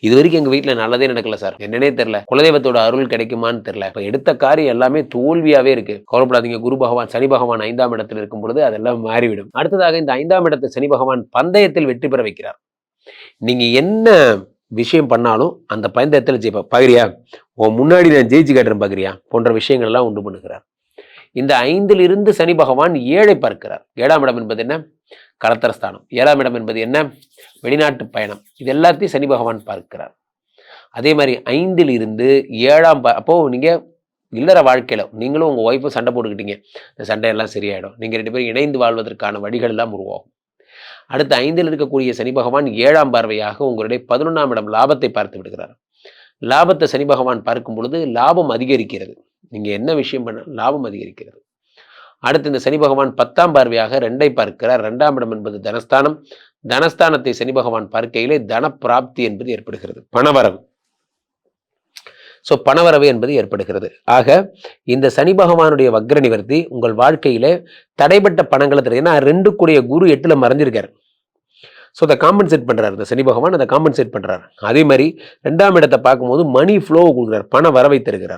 இது வரைக்கும் எங்க வீட்டுல நல்லதே நடக்கல சார். என்னன்னே தெரியல. குலதெய்வத்தோட அருள் கிடைக்குமான்னு தெரியல. இப்ப எடுத்த காரியம் எல்லாமே தோல்வியாவே இருக்கு. கவலைப்படாதீங்க. குரு பகவான், சனி பகவான் 5ஆம் இடத்தில் இருக்கும் பொழுது அதெல்லாம் மாறிவிடும். அடுத்ததாக இந்த 5ஆம் இடத்தை சனி பகவான் பந்தயத்தில் வெற்றி பெற வைக்கிறார். நீங்க என்ன விஷயம் பண்ணாலும் அந்த பந்தயத்தில் ஜெயிப்பா. பாக்குறியா, உன் முன்னாடி நான் ஜெயிச்சு காட்டுறேன் பாக்குறியா போன்ற விஷயங்கள் எல்லாம் உண்டு பண்ணுகிறார். இந்த 5ல் இருந்து சனி பகவான் 7ஐ பார்க்கிறார். 7ஆம் இடம் என்பது என்ன? கலத்தரஸ்தானம். 7ஆம் இடம் என்பது என்ன? வெளிநாட்டு பயணம். இது எல்லாத்தையும் சனி பகவான் பார்க்கிறார். அதே மாதிரி 5ல் இருந்து 7ஆம் அப்போ நீங்க இல்லற வாழ்க்கையில நீங்களும் உங்க ஒய்ஃபும் சண்டை போட்டுக்கிட்டீங்க. இந்த சண்டையெல்லாம் சரியாயிடும். நீங்க 2 பேரும் இணைந்து வாழ்வதற்கான வழிகள் எல்லாம் உருவாகும். அடுத்து 5ல் இருக்கக்கூடிய சனி பகவான் 7ஆம் பார்வையாக உங்களுடைய 11ஆம் இடம் லாபத்தை பார்த்து விடுகிறார். லாபத்தை சனி பகவான் பார்க்கும் பொழுது லாபம் அதிகரிக்கிறது. நீங்க என்ன விஷயம் பண்ண லாபம் அதிகரிக்கிறது. அடுத்து இந்த சனி பகவான் 10ஆம் பார்வையாக 2ஐ பார்க்கிறார். 2ஆம் இடம் என்பது தனஸ்தானம். தனஸ்தானத்தை சனி பகவான் பார்க்கையிலே தன பிராப்தி என்பது ஏற்படுகிறது. பணவரவு. பணவரவு என்பது ஏற்படுகிறது. ஆக இந்த சனி பகவானுடைய வக்ர நிவர்த்தி உங்கள் வாழ்க்கையிலே தடைப்பட்ட பணங்களை தரும். ஏன்னா 2 கூடிய குரு 8ல் மறைஞ்சிருக்காரு. அதை காம்பன்சேட் பண்றாரு. இந்த சனி பகவான் அதை காம்பன்சேட் பண்றாரு. அதே மாதிரி 2ஆம் இடத்தை பார்க்கும்போது மணி ஃப்ளோ கொடுக்குறார். பண வரவை தருகிறார்.